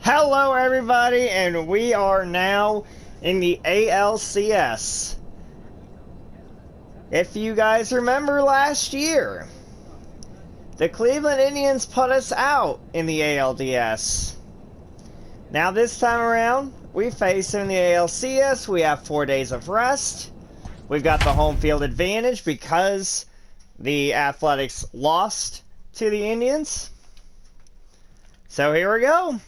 Hello everybody, and we are now in the ALCS. If you guys remember last year, the Cleveland Indians put us out in the ALDS. Now this time around, we face them in the ALCS. We have 4 days of rest. We've got the home field advantage because the Athletics lost to the Indians. So here we go.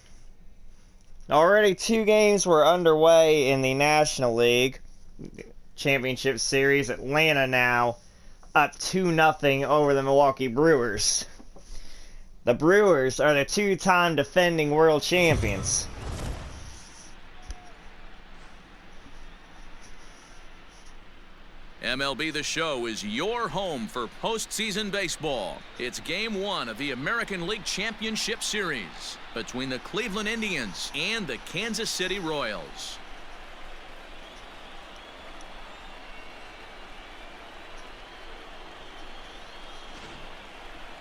Already 2 games were underway in the National League Championship Series. Atlanta now up 2-0 over the Milwaukee Brewers. The Brewers are the 2-time defending world champions. MLB The Show is your home for postseason baseball. It's Game 1 of the American League Championship Series between the Cleveland Indians and the Kansas City Royals.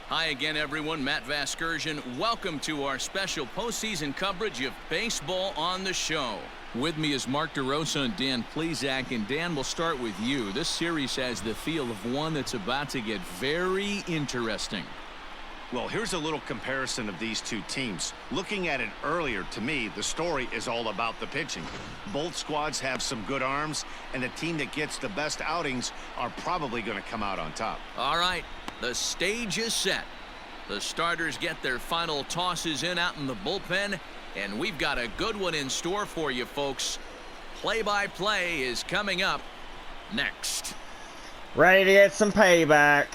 Hi again, everyone. Matt Vasgersian. Welcome to our special postseason coverage of Baseball on the Show. With me is Mark DeRosa and Dan Plesac. And Dan, we'll start with you. This series has the feel of one that's about to get very interesting. Well, here's a little comparison of these two teams. Looking at it earlier, to me, the story is all about the pitching. Both squads have some good arms, and the team that gets the best outings are probably going to come out on top. All right, the stage is set. The starters get their final tosses in out in the bullpen, and we've got a good one in store for you, folks. Play-by-play is coming up next. Ready to get some payback.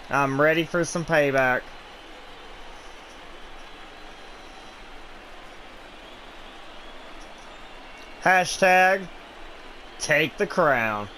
I'm ready for some payback. Hashtag take the crown.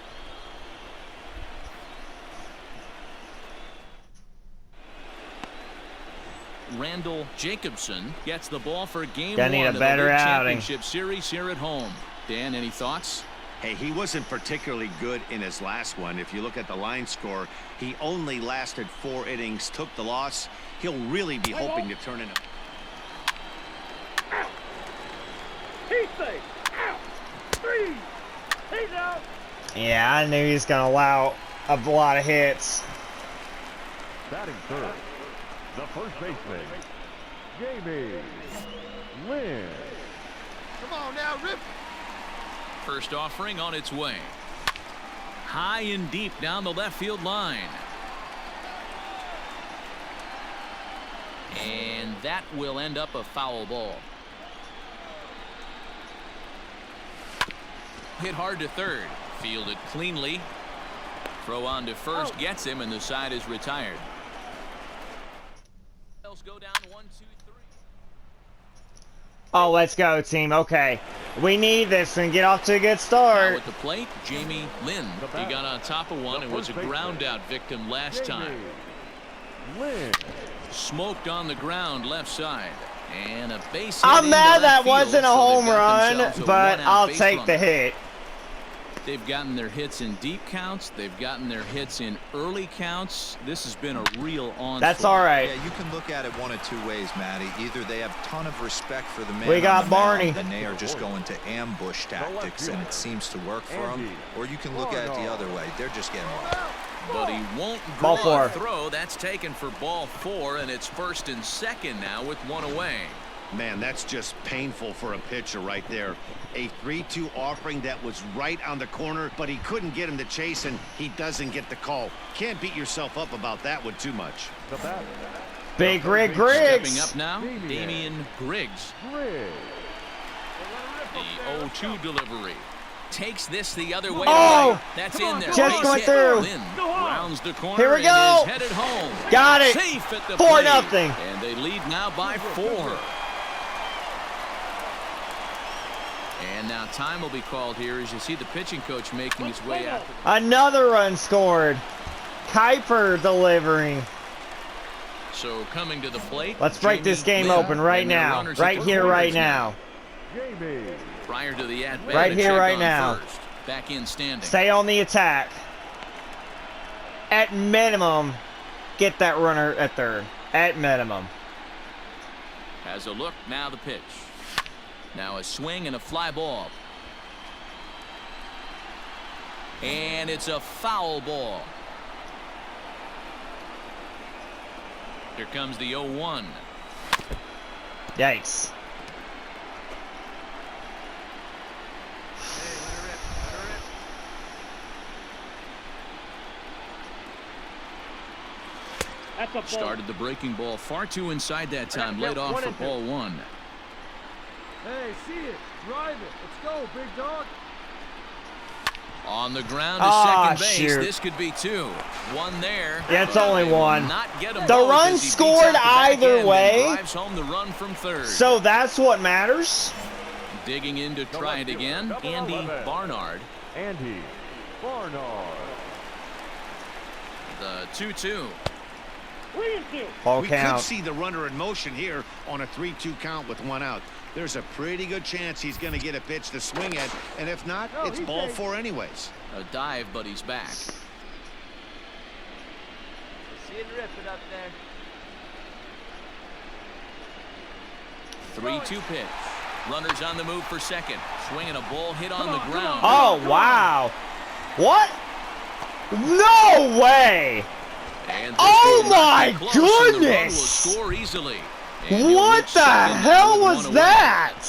Randall Jacobson gets the ball for game Gonna need 1 a of the better League outing. Championship Series here at home. Dan, any thoughts? Hey, he wasn't particularly good in his last one. If you look at the line score, he only lasted 4 innings, took the loss. He'll really be hoping to turn it up. He's safe. Out. 3. He's out. Yeah, I knew he was gonna allow a lot of hits. Batting third, the first baseman, Jamie Lynn. Come on now, Rip. First offering on its way. High and deep down the left field line. And that will end up a foul ball. Hit hard to third. Fielded cleanly. Throw on to first gets him, and the side is retired. Go down 1, 2, 3. Oh, let's go, team. Okay. We need this and get off to a good start. Now at the plate, Jamie Lynn. He got on top of one and was a ground-out victim last time. Lynn. Smoked on the ground left side. And a base hit. I'm mad that into left wasn't a field, so home they've got run, themselves a but one-out I'll base take runner. the hit. They've gotten their hits in deep counts. They've gotten their hits in early counts. This has been a real onslaught. That's all right. Yeah, you can look at it one of 2 ways, Matty. Either they have a ton of respect for the man We got on the Barney. mound, and they are just going to ambush tactics, and it seems to work for them. Or you can look at it the other way. They're just getting wild. But he won't Ball draw a 4. throw. That's taken for ball 4, and it's first and second now with 1 away. Man, that's just painful for a pitcher right there. A 3-2 offering that was right on the corner, but he couldn't get him to chase, and he doesn't get the call. Can't beat yourself up about that one too much. The batter, Big Rick Stepping Griggs. up now, Damian Griggs. Griggs. The 0-2 delivery. Takes this the other way. Oh! Right. That's in there. Just Base going hit. through. Lynn rounds the corner. Here we go. And is headed home. Got it. Safe at the 4-0. plate. And they lead now by 4. And now time will be called here as you see the pitching coach making his way out. Another run scored. Kuiper delivering. So coming to the plate. Let's break this game Lynn, open right and their now. runners Right at here, the right corners now. Jamie. Prior to the at-bat, Right a here, check right on now. first. Back in standing. Stay on the attack. at minimum, get that runner at third. At minimum. Has a look, now the pitch. Now a swing and a fly ball. And it's a foul ball. Here comes the 0-1. Yikes. That's a ball. Started the breaking ball far too inside that time. Laid off for ball 1. Hey, see it. Drive it. Let's go, big dog. On the ground to second base. Shoot. This could be 2. 1 there. Yeah, it's only 1. Not get him The both run as he beats scored out the back either end way. and drives home the run from third. So that's what matters. Digging in to try it again, Andy Barnard. Andy Barnard. The 2-2. Ball We count. could see the runner in motion here on a 3-2 count with 1 out. There's a pretty good chance he's going to get a pitch to swing at, and if not, it's ball 4 anyways. A dive, but he's back. See it rip it up there. 3-2 pitch. Runners on the move for second. Swinging a ball hit on the ground. Oh, wow. What? No way. And this Oh will not my be close, and the run will goodness! score easily. And he'll What reach the second hell with was 1 away. that?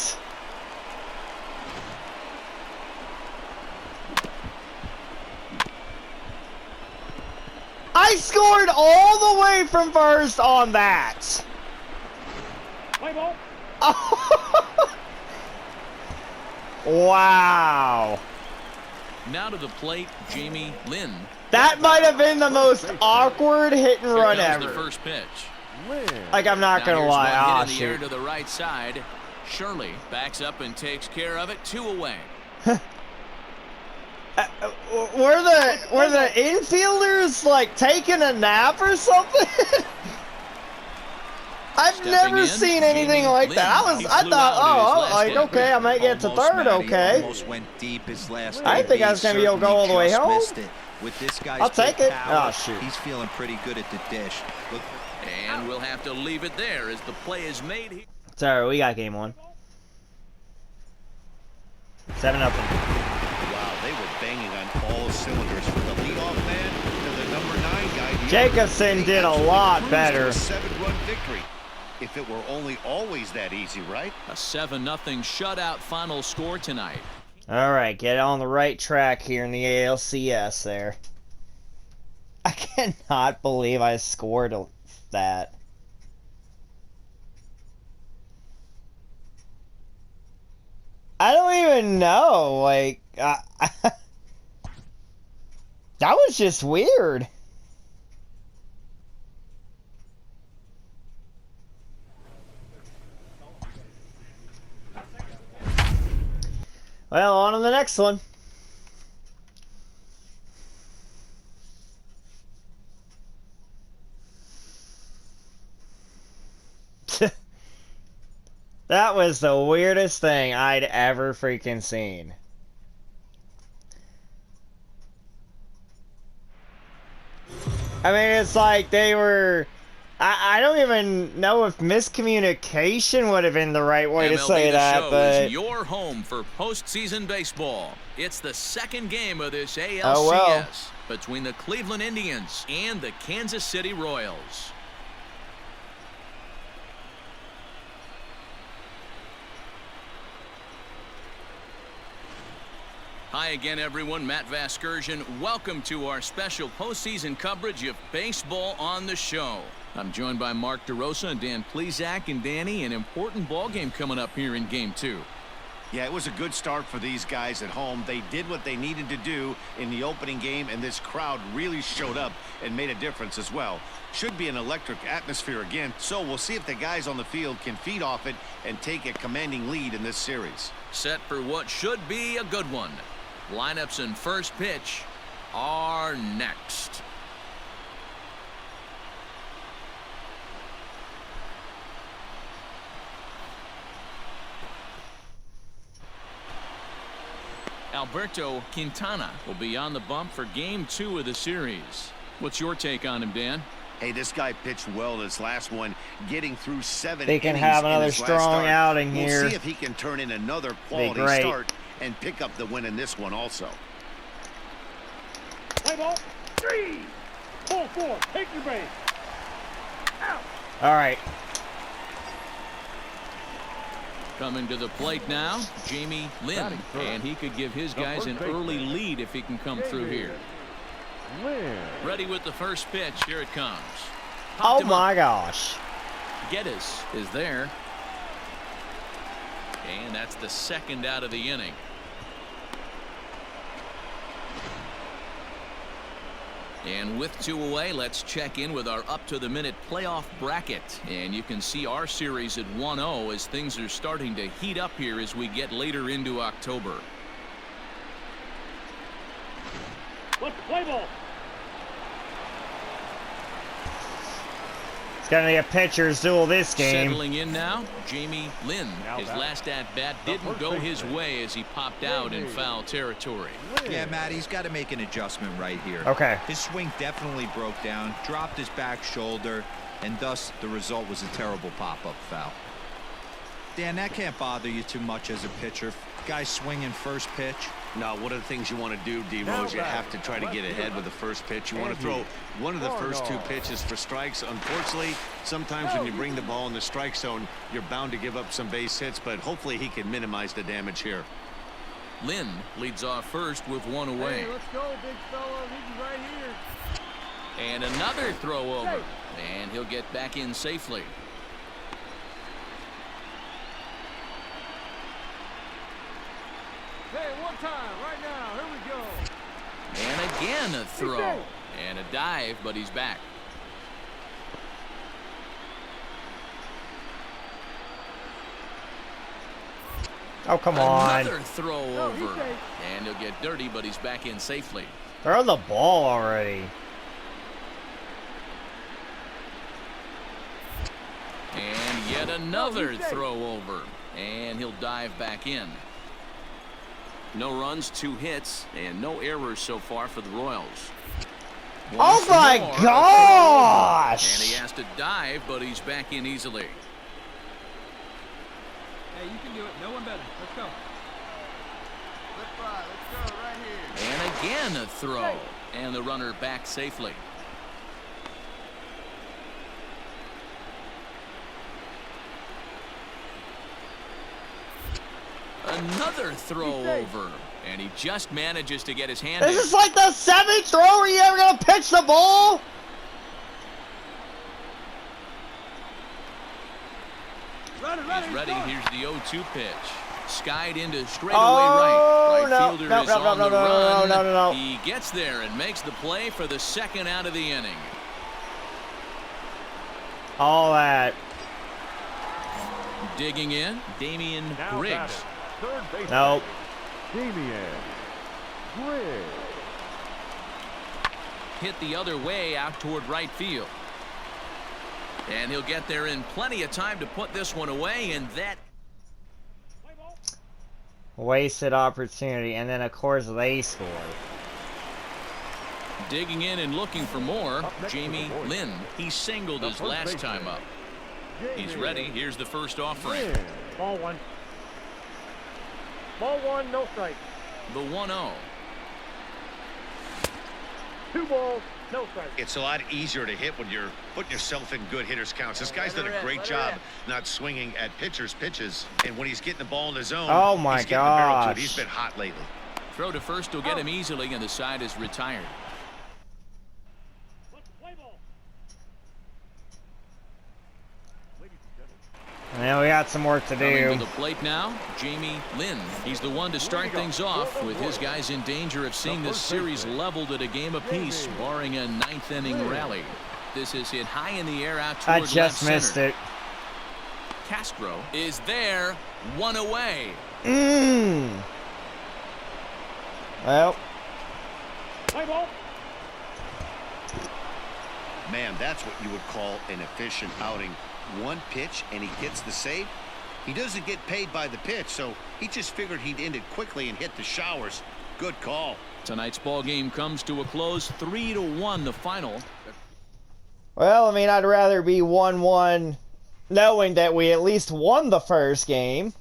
I scored all the way from first on that. Play ball. Wow. Now to the plate, Jamie Lynn. That might have been the most awkward hit and Here run comes the ever. first pitch. Lynn. Like, I'm not Now gonna here's lie. one Ah, hit in the air shoot. to the right side. Shirley backs up and takes care of it. 2 away. Were the infielders like taking a nap or something? I've Stepping never in, seen anything Jamie like Lynn. that. He I flew thought, out at his last like, hit. okay, I might get to Almost, third, Matty, okay. Almost went deep his last I didn't think I was gonna be able to go all the way certainly home. just missed it. With this guy's I'll take big it. power, Oh, shoot. he's feeling pretty good at the dish. Look, And we'll have to leave it there as the play is made here. Sorry, we got game 1. 7-0. Wow, they were banging on all cylinders from the leadoff man to the number 9 guy. Jacobson did a lot Cruised better. to a 7-run victory. If it were only always that easy, right? A 7-0 shutout final score tonight. All right, get on the right track here in the ALCS there. I cannot believe I scored that. I don't even know, like, that was just weird. Well, on to the next one. That was the weirdest thing I'd ever freaking seen. I mean, it's like they were... I don't even know if miscommunication would have been the right way to MLB say The that, Show but... is your home for postseason baseball. It's the second game of this ALCS Oh, well. between the Cleveland Indians and the Kansas City Royals. Hi again, everyone. Matt Vasgersian. Welcome to our special postseason coverage of Baseball on the Show. I'm joined by Mark DeRosa and Dan Plesac, and Danny, an important ball game coming up here in Game 2. Yeah, it was a good start for these guys at home. They did what they needed to do in the opening game, and this crowd really showed up and made a difference as well. Should be an electric atmosphere again, so we'll see if the guys on the field can feed off it and take a commanding lead in this series. Set for what should be a good one. Lineups and first pitch are next. Alberto Quintana will be on the bump for Game 2 of the series. What's your take on him, Dan? Hey, this guy pitched well this last one, getting through 7 They can innings have in another his last strong start. outing We'll here. see if he can turn in another quality great. start and pick up the win in this one also. Play ball. 3. Pull 4. Take your base. Out. All right. Coming to the plate now, Jamie Lynn. And he could give his guys an early lead if he can come through here. Lynn. Ready with the first pitch. Here it comes. Oh Popped him my up. gosh. Geddes is there. And that's the second out of the inning. And with 2 away, let's check in with our up-to-the-minute playoff bracket. And you can see our series at 1-0 as things are starting to heat up here as we get later into October. Let's play ball. It's going to be a pitcher's duel this game. Settling in now, Jamie Lynn. His last at-bat didn't go his way as he popped out in foul territory. Yeah, Matt, he's got to make an adjustment right here. Okay. His swing definitely broke down, dropped his back shoulder, and thus the result was a terrible pop-up foul. Dan, that can't bother you too much as a pitcher. Guy swinging first pitch. Now, one of the things you want to do, D-Rose, you have to try to get ahead with the first pitch. You want to throw one of the first 2 pitches for strikes. Unfortunately, sometimes when you bring the ball in the strike zone, you're bound to give up some base hits, but hopefully he can minimize the damage here. Lynn leads off first with 1 away. Hey, let's go, big fella. He's right here. And another throw over. And he'll get back in safely. Hey, one time, right now. Here we go. And again a throw. And a dive, but he's back. Oh, come on. Another throw over. And he'll get dirty, but he's back in safely. Throw the ball already. And yet another throw over. And he'll dive back in. No runs, 2 hits, and no errors so far for the Royals. Oh my gosh! And he has to dive, but he's back in easily. Hey, you can do it. No one better. Let's go. Let's go right here. And again a throw. And the runner back safely. Another throw over. And he just manages to get his hand in. This is like the 7th throw. Are you ever going to pitch the ball? He's ready. Here's the 0-2 pitch. Skied into straightaway Oh, right. no, Right fielder no, is no, on no, the no, run. no, no, no. He gets there and makes the play for the second out of the inning. All that. Digging in, Damian Now Griggs. batting, third baseman, Nope. Damian Griggs. Hit the other way out toward right field. And he'll get there in plenty of time to put this one away, and that Wasted opportunity. And then, of course, they scored. digging in and looking for more, Jamie Lynn. He singled his last time up. He's ready. Here's the first offering. Lynn. Ball 1. Ball 1, no strike. The 1-0. 2 balls, no strike. It's a lot easier to hit when you're putting yourself in good hitters counts. This guy's done a great job not swinging at pitchers' pitches, and when he's getting the ball in the zone, Oh my he's getting the barrel to it. gosh. He's been hot lately. Throw to first will get him easily, and the side is retired. Let's play ball. And then we got some work to Coming do. to the plate now, Jamie Lynn. He's the one to start things off with his guys in danger of seeing this series leveled at a game apiece, barring a 9th inning rally. This is hit high in the air out I toward just left missed center. it. Castro is there, 1 away. Well, Play ball. Man, that's what you would call an efficient outing. 1 pitch and he gets the save. He doesn't get paid by the pitch, so he just figured he'd end it quickly and hit the showers. Good call. Tonight's ball game comes to a close, 3-1 the final. Well, I mean, I'd rather be 1-1 knowing that we at least won the first game.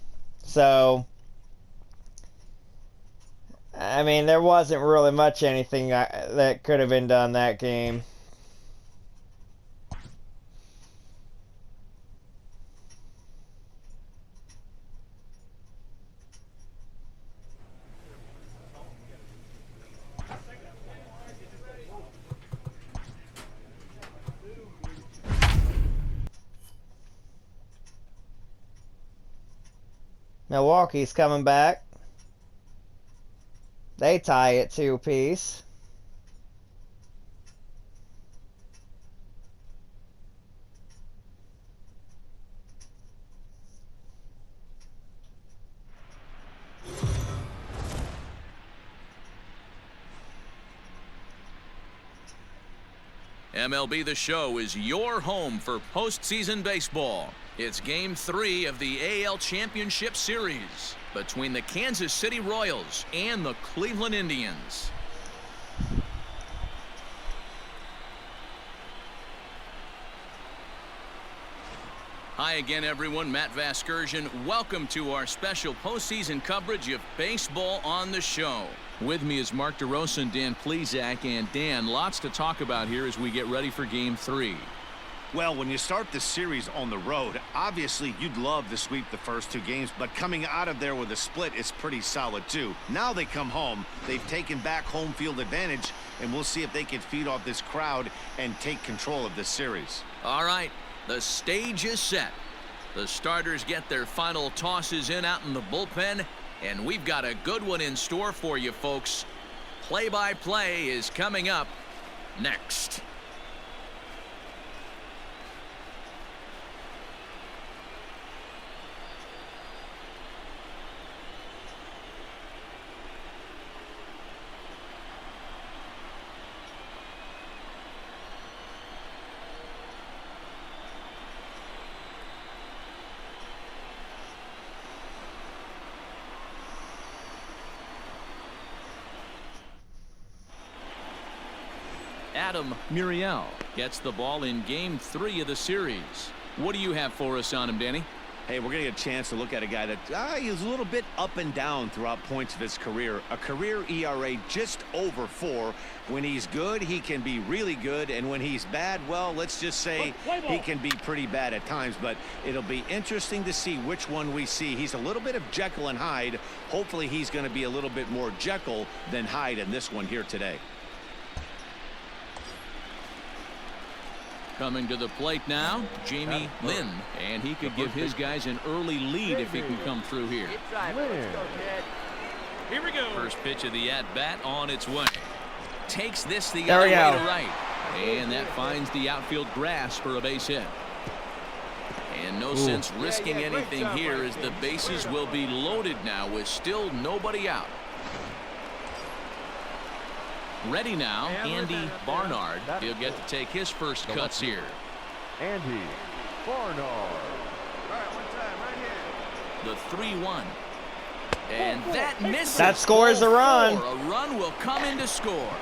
So, I mean, there wasn't really much anything that could have been done that game. Milwaukee's coming back. They tie it 2-2. MLB The Show is your home for postseason baseball. It's Game 3 of the AL Championship Series between the Kansas City Royals and the Cleveland Indians. Hi again, everyone. Matt Vasgersian. Welcome to our special postseason coverage of Baseball on the Show. With me is Mark DeRosa and Dan Plesac. And Dan, lots to talk about here as we get ready for Game 3. Well, when you start the series on the road, obviously you'd love to sweep the first 2 games, but coming out of there with a split is pretty solid too. Now they come home, they've taken back home field advantage, and we'll see if they can feed off this crowd and take control of this series. All right, the stage is set. The starters get their final tosses in out in the bullpen, and we've got a good one in store for you folks. Play-by-play is coming up next. Adam Muriel gets the ball in Game 3 of the series. What do you have for us on him, Danny? Hey, we're going to get a chance to look at a guy that he's a little bit up and down throughout points of his career. A career ERA just over 4. When he's good, he can be really good. And when he's bad, well, let's just say he can be pretty bad at times. But it'll be interesting to see which one we see. He's a little bit of Jekyll and Hyde. Hopefully he's going to be a little bit more Jekyll than Hyde in this one here today. Coming to the plate now, Jamie Lynn, and he could give his guys an early lead if he can come through here. Here we go. First pitch of the at-bat on its way. Takes this the There other we way go. to right, and that finds the outfield grass for a base hit. And no sense risking anything here as the bases will be loaded now with still nobody out. Ready now, Andy Barnard. He'll get to take his first cuts here. Andy Barnard. The 3-1. And that misses. That scores a run. A run will come in to score.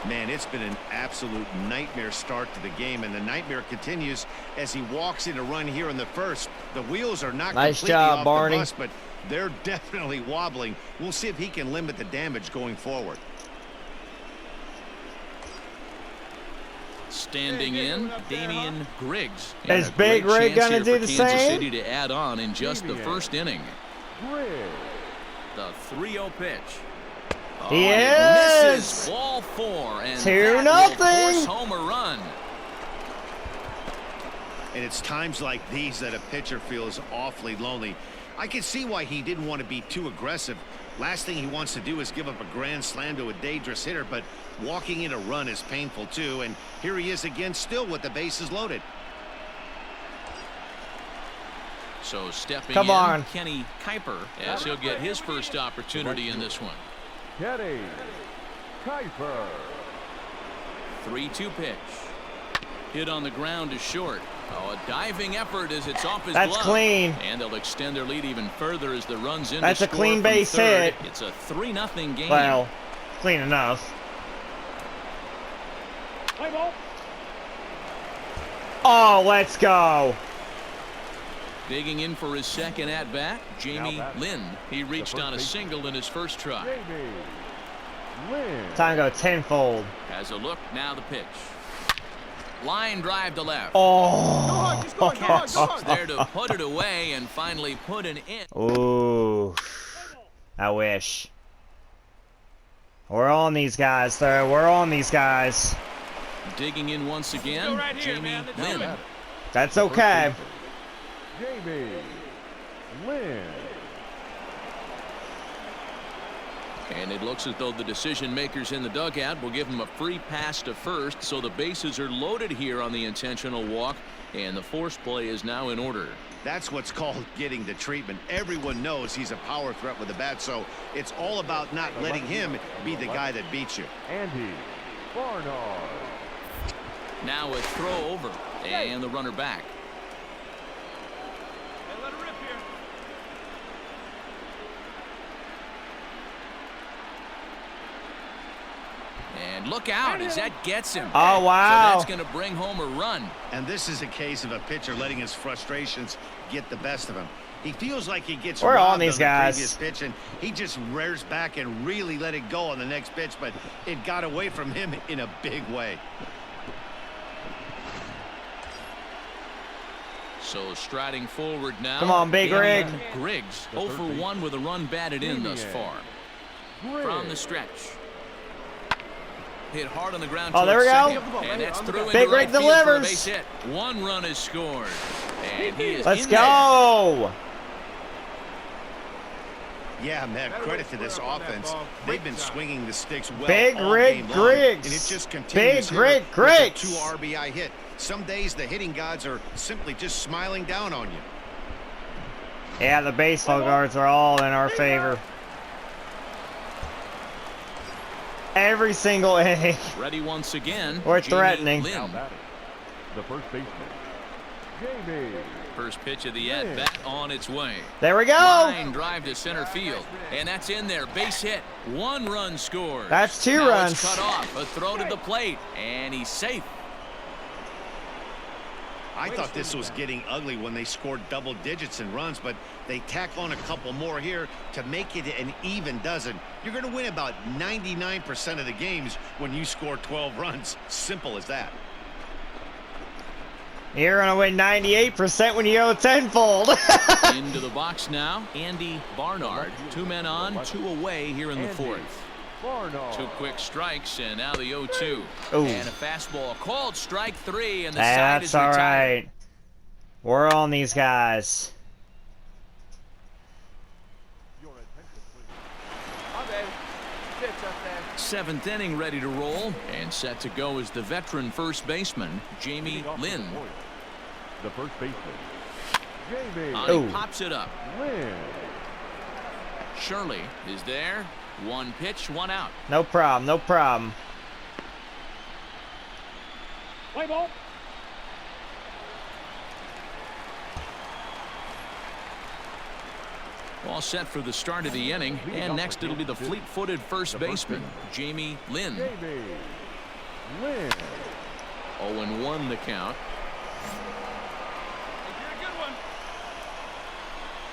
Man, it's been an absolute nightmare start to the game, and the nightmare continues as he walks in a run here in the first. The wheels are not Nice completely job, off Barney. the bus, but they're definitely wobbling. We'll see if he can limit the damage going forward. Standing in, Damian Griggs. Is And a Big great Rig chance gonna here do for the Kansas same? City to add on in just the first inning. Griggs. The 3-0 pitch. He and it is! misses. Ball 4, and 2-0. that will force home a run. And it's times like these that a pitcher feels awfully lonely. I can see why he didn't want to be too aggressive. Last thing he wants to do is give up a grand slam to a dangerous hitter, but walking in a run is painful too. And here he is again, still with the bases loaded. So stepping Come in, on. Kenny Kuiper, as he'll get his first opportunity in this one. Kenny Kuiper. 3-2 pitch. Hit on the ground is short. Oh, a diving effort as it's off his That's glove. clean. And they'll extend their lead even further as the runs in. That's a clean base hit. It's a 3-0 game. Well, clean enough. Play ball. Oh, let's go. Digging in for his second at-bat, Jamie Now Lynn. He reached on a single in his first try. Jamie Lynn. Time to go tenfold. Has a look, now the pitch. Line drive to left. Oh. There to put it away and finally put an in. Ooh. I wish. We're on these guys, though. We're on these guys. Digging in once again, right here, Jamie man. Lynn. That's okay. Jamie Lynn. And it looks as though the decision makers in the dugout will give him a free pass to first, so the bases are loaded here on the intentional walk, and the force play is now in order. That's what's called getting the treatment. Everyone knows he's a power threat with the bat, so it's all about not letting him be the guy that beats you. Andy Barnard. Now a throw over, and the runner back. Hey, let it rip here. And look out as that gets him. Oh, wow. So that's going to bring home a run. And this is a case of a pitcher letting his frustrations get the best of him. He feels like he gets We're robbed on these the guys. previous pitch, and he just rears back and really let it go on the next pitch, but it got away from him in a big way. So striding forward now. Come on, Big Rig. Griggs 0 for 1 with a run batted in thus far. From the stretch. Hit hard on the ground. Oh, there we go. Second, and that's through Big into right Rig field for a delivers. base hit. One run is scored. And he is Let's in there. go. Yeah, man, credit to this offense. They've been swinging the sticks well Big all Rig game long, Griggs. and it just continues Big Rig here Griggs. with a 2 RBI hit. Some days the hitting gods are simply just smiling down on you. Yeah, the baseball guards are all in our favor. Every single inning. Ready once again. We're Jamie threatening. Lynn. Now batting, the first baseman, Jamie. First pitch of the at-bat on its way. There we go. Line drive to center field. And that's in there. Base hit. One run scored. That's 2 now runs. It's cut off. A throw to the plate. And he's safe. I thought this was getting ugly when they scored double digits in runs, but they tack on a couple more here to make it an even dozen. You're going to win about 99% of the games when you score 12 runs. Simple as that. You're going to win 98% when you go tenfold. Into the box now, Andy Barnard. 2 men on, 2 away here in the fourth. Barnard. 2 quick strikes, and now the 0-2. Ooh. And a fastball called strike 3, and the side is That's all retired. right. We're on these guys. Seventh inning ready to roll, and set to go is the veteran first baseman, Jamie Lynn. The first baseman, Jamie He pops it up. Lynn. Shirley is there. 1 pitch, 1 out. No problem. No problem. Play ball. All set for the start of the inning, and next it'll be the fleet-footed first baseman, Jamie Lynn. Jamie Lynn. 0-1 the count. You're a good one.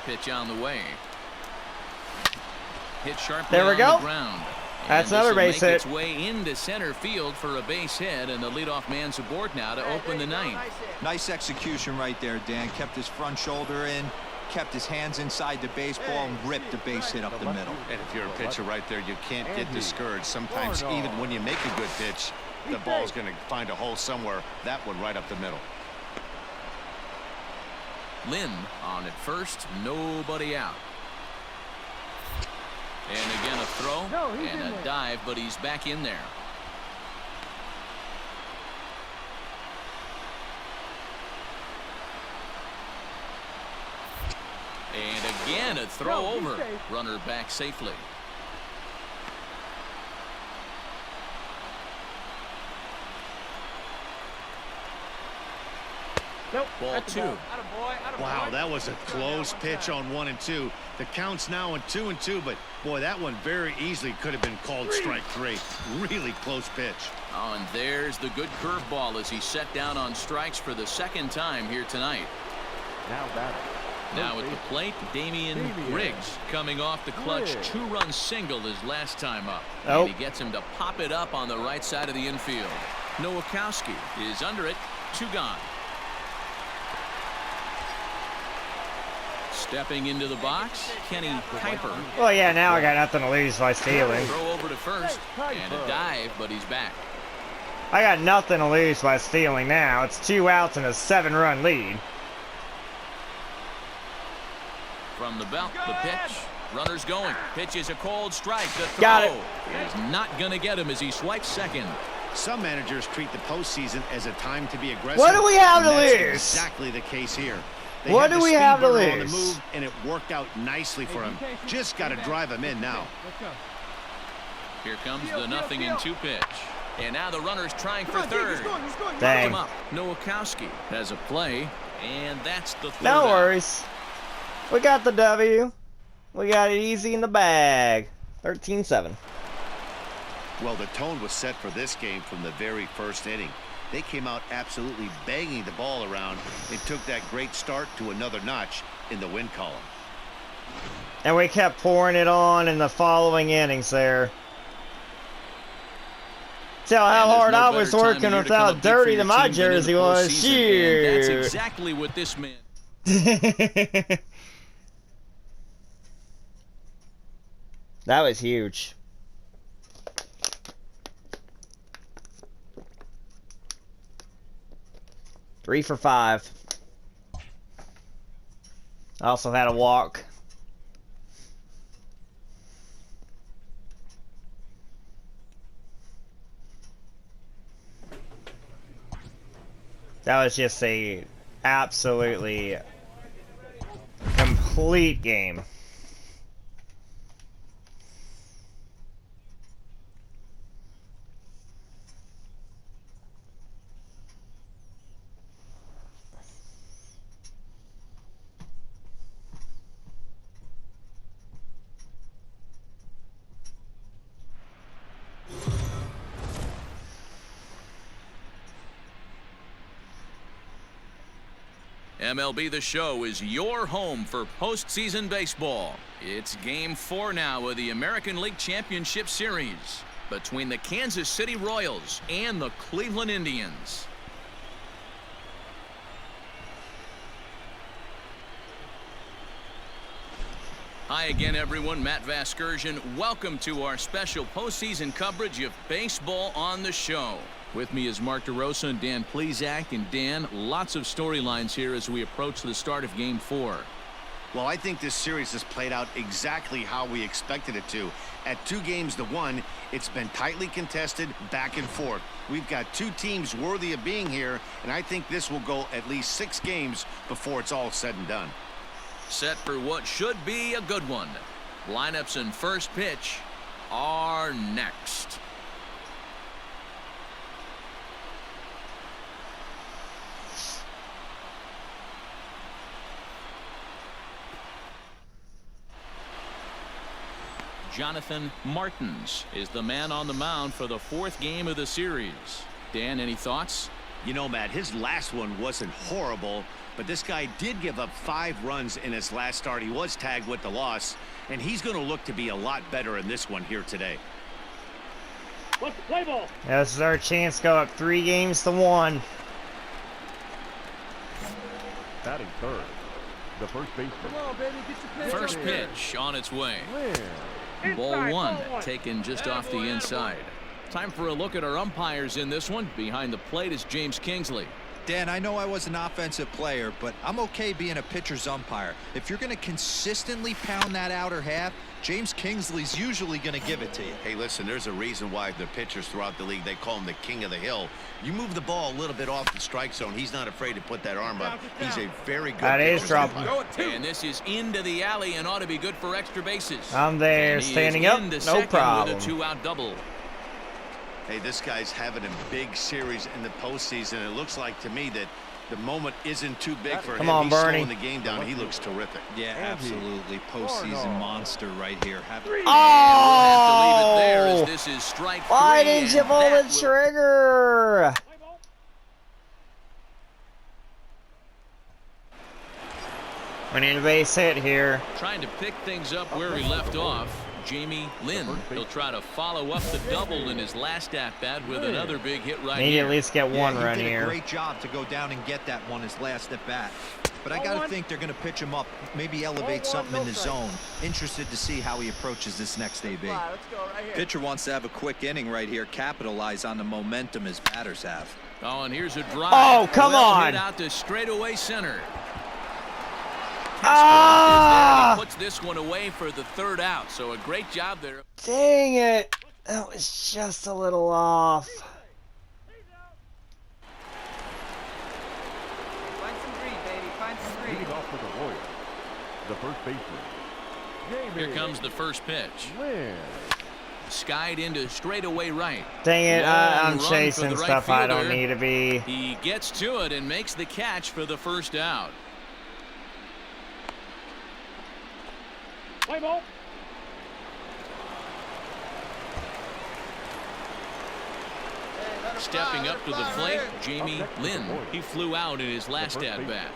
Pitch on the way. Hit sharply There we on go. the ground. That's And another this'll base make hit. its way into center field for a base hit, and the leadoff man's aboard now to open the ninth. Nice execution right there, Dan. Kept his front shoulder in, kept his hands inside the baseball, and ripped the base hit up the middle. And if you're a pitcher right there, you can't get discouraged. Sometimes even when you make a good pitch, the ball's going to find a hole somewhere. That one right up the middle. Lynn on at first, nobody out. And again a throw and a dive, but he's back in there. And again a throw over. Runner back safely. Nope. Ball At the 2. ball. Attaboy, attaboy. Wow, that was a close pitch on 1 and 2. The count's now on 2 and 2, but boy, that one very easily could have been called strike 3. Really close pitch. Oh, and there's the good curveball as he set down on strikes for the second time here tonight. Now batting. Now at the plate, Damian Griggs coming off the clutch Griggs. 2-run single his last time up. Oh. And he gets him to pop it up on the right side of the infield. Nowakowski is under it. 2 gone. Stepping into the box, Kenny Kuiper. Well, yeah, now I got nothing to lose by stealing. Throw over to first and a dive, but he's back. I got nothing to lose by stealing now. It's 2 outs and a 7-run lead. From the belt, the pitch. Runners going. Pitch is a cold strike. The throw Got it. is not going to get him as he swipes second. Some managers treat the postseason as a time to be aggressive. What do we have and to that's lose? Exactly the case here. They What had do the we speed have to burner on the lose? move, and it worked out nicely for him. Just got to drive him in now. Let's go. Here comes the 0-2 pitch. And now the runner's trying for Come on, Dave, third. he's going, he's going. Dang. Him up. Nowakowski has a play, and that's the third No out. worries. We got the W. We got it easy in the bag. 13-7. Well, the tone was set for this game from the very first inning. They came out absolutely banging the ball around and took that great start to another notch in the win column. And we kept pouring it on in the following innings there. Tell how And there's hard no I better was time working of year to come without up big for dirty your than my team than in the jersey was. postseason, and that's Shoot. exactly what this man. That was huge. Three for 5. I also had a walk. That was just a absolutely complete game. MLB The Show is your home for postseason baseball. It's Game 4 now of the American League Championship Series between the Kansas City Royals and the Cleveland Indians. Hi again, everyone. Matt Vasgersian. Welcome to our special postseason coverage of Baseball on the Show. With me is Mark DeRosa and Dan Plesac. And Dan, lots of storylines here as we approach the start of Game 4. Well, I think this series has played out exactly how we expected it to. At 2-1, it's been tightly contested, back and forth. We've got 2 teams worthy of being here, and I think this will go at least 6 games before it's all said and done. Set for what should be a good one. Lineups and first pitch are next. Jonathan Martins is the man on the mound for the 4th game of the series. Dan, any thoughts? You know, Matt, his last one wasn't horrible, but this guy did give up 5 runs in his last start. He was tagged with the loss, and he's going to look to be a lot better in this one here today. What's the play ball? Yeah, this is our chance to go up 3-1. Batting third. The first baseman. Come on, baby, get your pitch. First pitch on its way. Win. Ball 1 taken just off the inside. Time for a look at our umpires in this one. Behind the plate is James Kingsley. Dan, I know I was an offensive player, but I'm okay being a pitcher's umpire. If you're going to consistently pound that outer half, James Kingsley's usually going to give it to you. Hey, listen, there's a reason why the pitchers throughout the league, they call him the king of the hill. You move the ball a little bit off the strike zone, he's not afraid to put that arm up. He's a very good That is pitcher's trouble. umpire. And this is into the alley and ought to be good for extra bases. I'm there, And he is standing up, into no second problem. with a 2-out double. Hey, this guy's having a big series in the postseason. It looks like to me that The moment isn't too big for him. Come on, He's Bernie. slowing the game down. He looks terrific. Yeah, absolutely. Postseason monster right here. Oh! We'll have to leave it there as this is strike 3. Why didn't you and pull the that will- trigger? We need a base hit here. Trying to pick things up where he left off. Jamie Lynn. He'll try to follow up the double in his last at-bat with another big hit right Need to here. at least get one he run did here. a great job to go down and get that one his last at bat. But I got to think they're going to pitch him up, maybe elevate something in the zone. Interested to see how he approaches this next AB. Pitcher wants to have a quick inning right here, capitalize on the momentum his batters have. Oh, and here's a drive. Oh, come Well on. hit out to straightaway center. Ah! He puts this one away for the 3rd out. So a great job there. Dang it. That was just a little off. Find some green, baby. Find some green. Leading off for the Royals, the first baseman, Here comes the first pitch. Lynn. Skied into straightaway right. Dang it. Long I'm run for chasing the right stuff I don't fielder. need to be. He gets to it and makes the catch for the 1st out. Play ball. Stepping up to the plate, Jamie Lynn. He flew out in his last at-bat.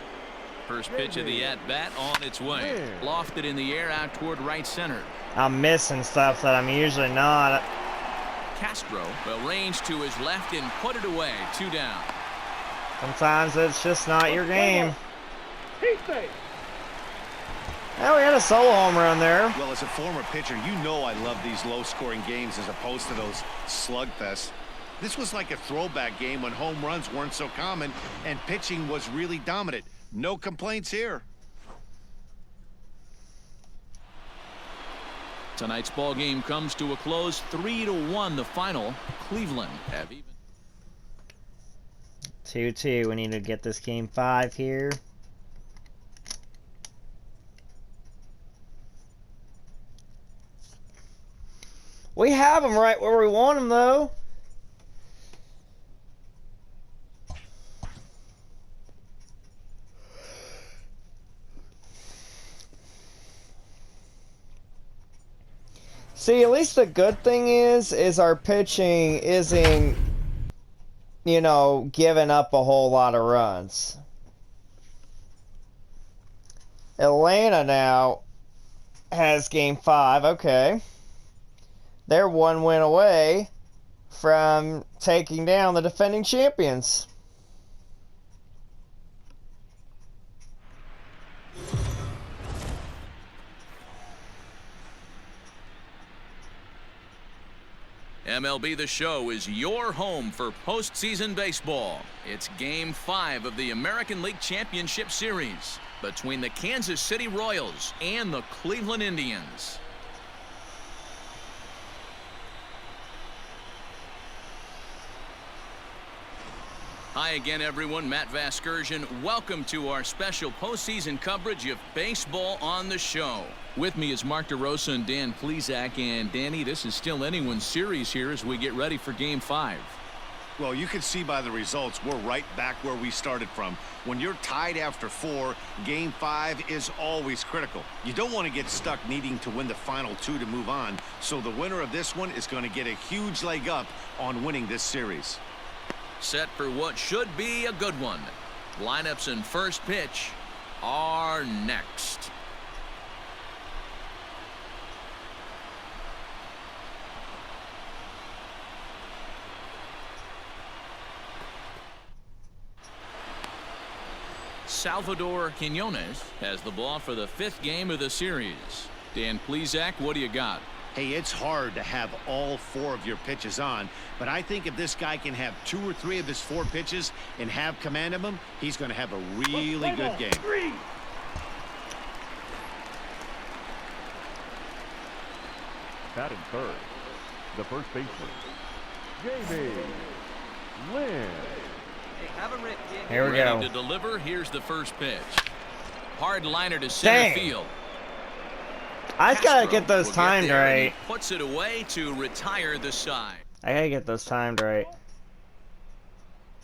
First pitch of the at-bat on its way. Lofted in the air out toward right center. I'm missing stuff that I'm usually not. Castro will range to his left and put it away. 2 down. Sometimes it's just not your game. Heat base. Oh, we had a solo home run there. Well, as a former pitcher, you know I love these low-scoring games as opposed to those slugfests. This was like a throwback game when home runs weren't so common and pitching was really dominant. No complaints here. Tonight's ball game comes to a close. 3-1 the final. Cleveland have even. 2-2. We need to get this game 5 here. We have them right where we want them, though. See, at least the good thing is our pitching isn't, you know, giving up a whole lot of runs. Atlanta now has game 5. Okay. They're 1 win away from taking down the defending champions. MLB The Show is your home for postseason baseball. It's Game 5 of the American League Championship Series between the Kansas City Royals and the Cleveland Indians. Hi again, everyone. Matt Vasgersian. Welcome to our special postseason coverage of Baseball on the Show. With me is Mark DeRosa and Dan Plesac. And Danny, this is still anyone's series here as we get ready for Game 5. Well, you can see by the results, we're right back where we started from. When you're tied after 4, Game 5 is always critical. You don't want to get stuck needing to win the final 2 to move on. So the winner of this one is going to get a huge leg up on winning this series. Set for what should be a good one. Lineups and first pitch are next. Salvador Quinones has the ball for the 5th game of the series. Dan Plesac, what do you got? Hey, it's hard to have all 4 of your pitches on, but I think if this guy can have 2 or 3 of his 4 pitches and have command of them, he's going to have a really good game. Batting third, the first baseman, Jamie Lynn. Hey, have a rip, kid. Here we Ready go. to deliver. Here's the first pitch. Hard liner to center Dang. field. I just gotta Castro get those will timed there, and right. he puts it away to retire the side. I gotta get those timed right.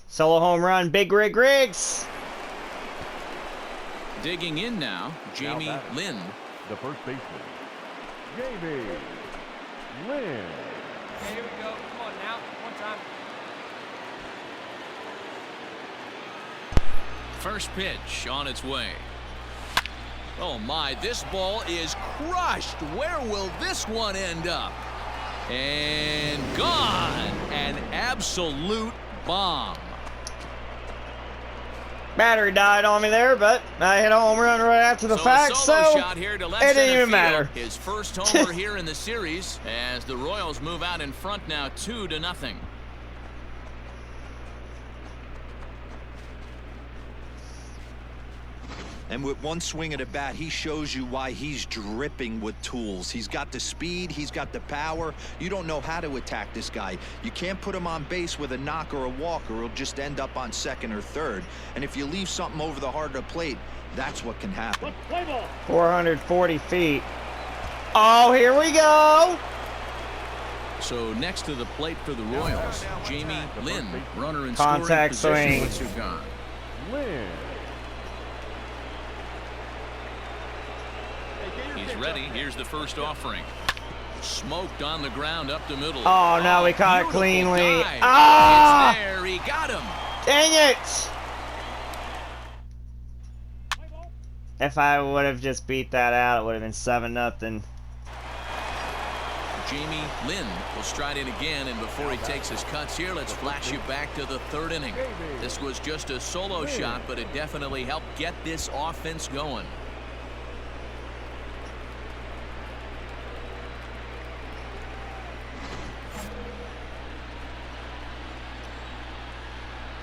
Solo home run, Big Rig Riggs. Digging in now, Jamie Lynn. The first baseman, Jamie Lynn. Okay, here we go. Come on now. One time. First pitch on its way. Oh my, this ball is crushed. Where will this one end up? And gone. An absolute bomb. Battery died on me there, but I hit a home run right after the fact, so shot here to left it didn't center even field. matter. His first homer here in the series as the Royals move out in front now 2-0. And with one swing at a bat, he shows you why he's dripping with tools. He's got the speed, he's got the power. You don't know how to attack this guy. You can't put him on base with a knock or a walk, or he'll just end up on second or third. And if you leave something over the heart of the plate, that's what can happen. 440 feet. Oh, here we go. So next to the plate for the Royals, Jamie Lynn, runner in Contact scoring swing. position. What's your gun? Lynn. He's ready. Here's the first offering. Smoked on the ground up the middle. Oh, no, we caught it Beautiful cleanly. dive. Ah! It's there. He got him. Dang it! If I would have just beat that out, it would have been 7-0. Jamie Lynn will stride in again, and before he takes his cuts here, let's flash you back to the third inning. This was just a solo shot, but it definitely helped get this offense going.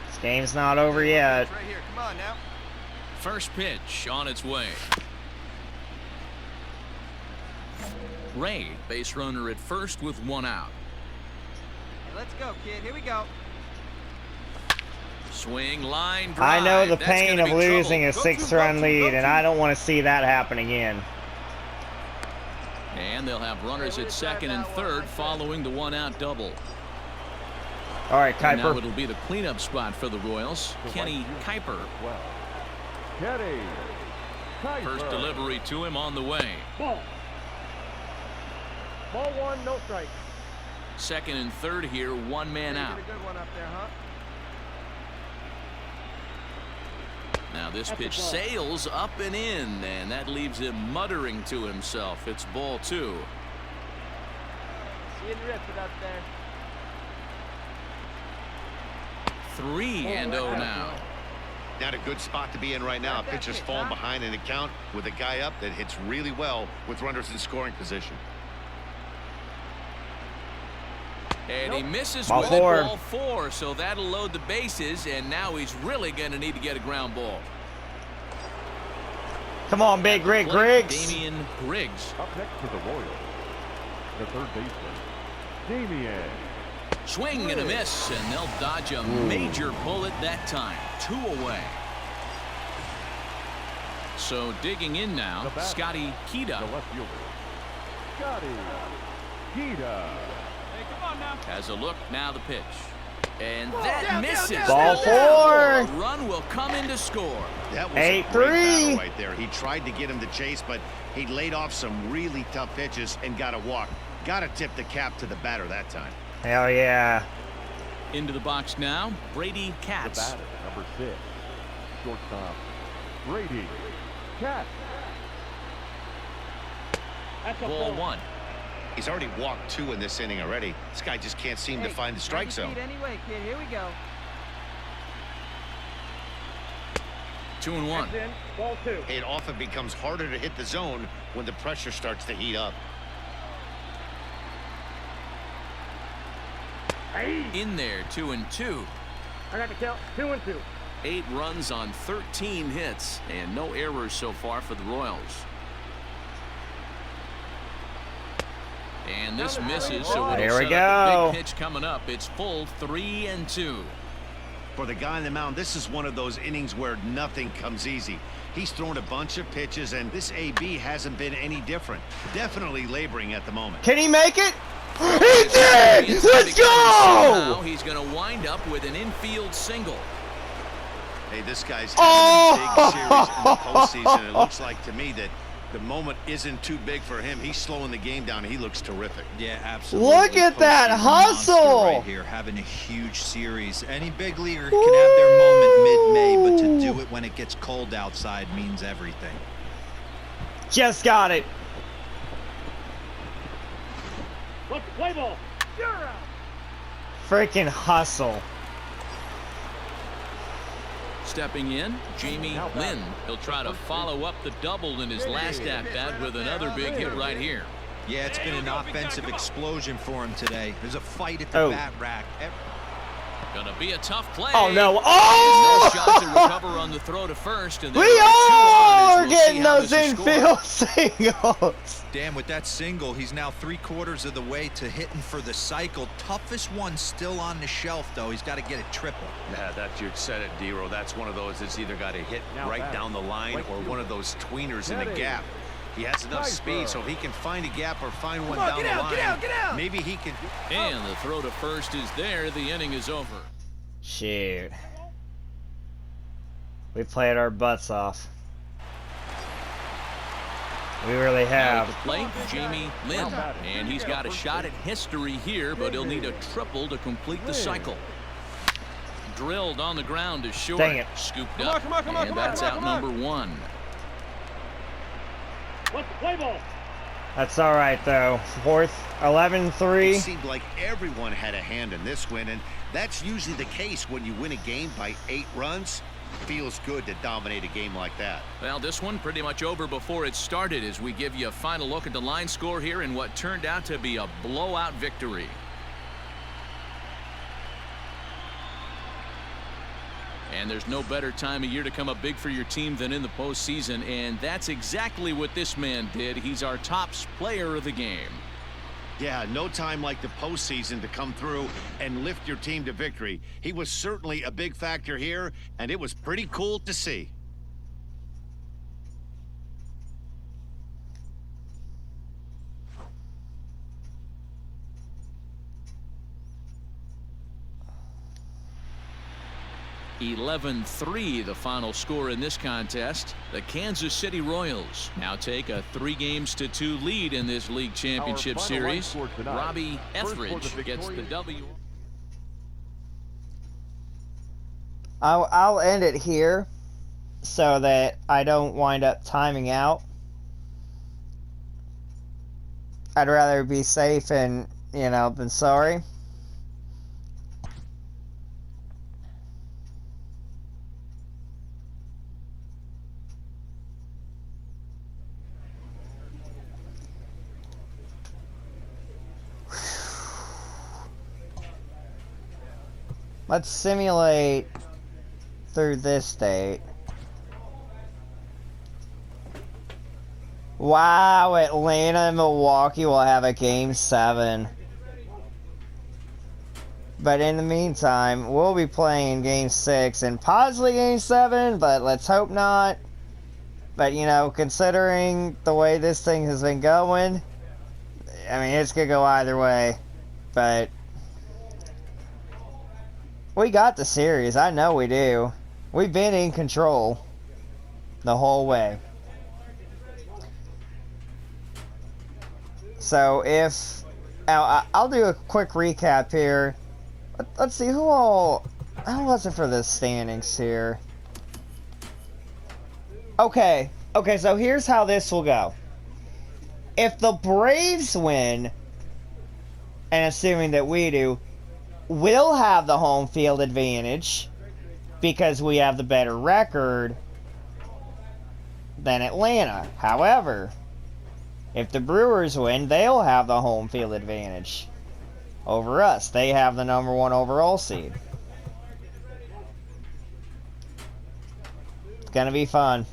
This game's not over yet. Right here. Come on now. First pitch on its way. Ray, base runner at first with one out. Hey, let's go, kid. Here we go. Swing, line, drive. I know the That's pain gonna of be losing a trouble. 6-run lead, and I don't want to see that happen again. And they'll have runners at second and third following the one-out double. All right, And now Kuiper. it'll be the cleanup spot for the Royals. Kenny Kuiper. Kenny Kuiper. First delivery to him on the way. Ball 1, no strike. Second and third here, one man Hey, out. get a good one up there, huh? Now this That's a pitch ball. sails up and in, and that leaves him muttering to himself. It's ball 2. See and rip it up there. 3-0 now. Not a good spot to be in right now. Pitcher's falling behind in the count with a guy up that hits really well with runners in scoring position. And he misses Ball with four. it, ball 4, so that'll load the bases, and now he's really going to need to get a ground ball. Come on, Big Rig Griggs. Damian Griggs. Up next for the Royals, the third baseman, Damian. Swing and a miss, and they'll dodge a major bullet that time. 2 away. So digging in now, The batter, Scotty the Keita left fielder, Scotty Keita. Hey, come on now. has a look. Now the pitch. And that misses. Ball A 4. run will come in to score. That was 8-3. a great battle right there. He tried to get him to chase, but he laid off some really tough pitches and got a walk. Got to tip the cap to the batter that time. Hell yeah. Into the box now, Brady The Katz. batter, number 6, shortstop, Brady Katz. That's a Ball 1. He's already walked 2 in this inning already. This guy just can't seem to Hey, find the strike 90 zone. feet anyway, kid. Here we go. 2-1. That's in. Ball 2. It often becomes harder to hit the zone when the pressure starts to heat up. Hey, In there, 2-2. I got the count. 2 and 2. 8 runs on 13 hits, and no errors so far for the Royals. And this misses, so it'll There we set up a go. big pitch coming up. It's full 3-2. For the guy on the mound, this is one of those innings where nothing comes easy. He's thrown a bunch of pitches, and this AB hasn't been any different. Definitely laboring at the moment. Can he make it? He did! Let's Somehow go! he's going to wind up with an infield single. Hey, this guy's having a big series in the postseason. It looks like to me that the moment isn't too big for him. He's slowing the game down. He looks terrific. Yeah, absolutely. Look at that Postseason hustle! monster right here, having a huge series. Any big leaguer can have their moment mid-May, but to do it when it gets cold outside means everything. Just got it. Let's play ball. You're out. Freaking hustle. Stepping in, Jamie Lynn. He'll try to follow up the double in his last at-bat with another big hit right here. Yeah, it's been an offensive explosion for him today. There's a fight at the bat rack. Gonna be a tough play. Oh no! No Oh! shot to recover on the throw to first, and We there are we'll getting those this is infield singles. Dan, with that single, he's now 3/4 of the way to hitting for the cycle. Toughest one still on the shelf, though. He's got to get a triple. Yeah, that's you said it, D-Row. That's one of those that's either got to hit right down the line or one of those tweeners in the gap. He has enough speed, so if he can find a gap or find one down the line, get out. Maybe he can. And the throw to first is there. The inning is over. Shoot. We played our butts off. We really Now have. at the plate, Jamie Lynn. And he's got a shot at history here, but he'll need a triple to complete the cycle. Drilled on the ground is short. Dang it. Scooped Come on, up. come on, come on, And come on, that's come out on, come on. number one. Let's play ball. That's all right though. Fourth, 11-3. It seemed like everyone had a hand in this win, and that's usually the case when you win a game by 8 runs. Feels good to dominate a game like that. Well, this one pretty much over before it started as we give you a final look at the line score here in what turned out to be a blowout victory. And there's no better time of year to come up big for your team than in the postseason, and that's exactly what this man did. He's our top player of the game. Yeah, no time like the postseason to come through and lift your team to victory. He was certainly a big factor here, and it was pretty cool to see. (11-3) the final score in this contest. The Kansas City Royals now take a 3-2 lead in this league championship series. Robbie Etheridge gets the W. I'll end it here so that I don't wind up timing out. I'd rather be safe and, than sorry. Let's simulate through this date. Wow, Atlanta and Milwaukee will have a Game 7. But in the meantime, we'll be playing Game 6 and possibly Game 7, but let's hope not. But, considering the way this thing has been going, I mean, it's going to go either way. But we got the series. I know we do. We've been in control the whole way. So if I'll do a quick recap here. Let's see how was it for the standings here? Okay, so here's how this will go. If the Braves win, and assuming that we do, we'll have the home field advantage because we have the better record than Atlanta. However, if the Brewers win, they'll have the home field advantage over us. They have the #1 overall seed. It's gonna be fun.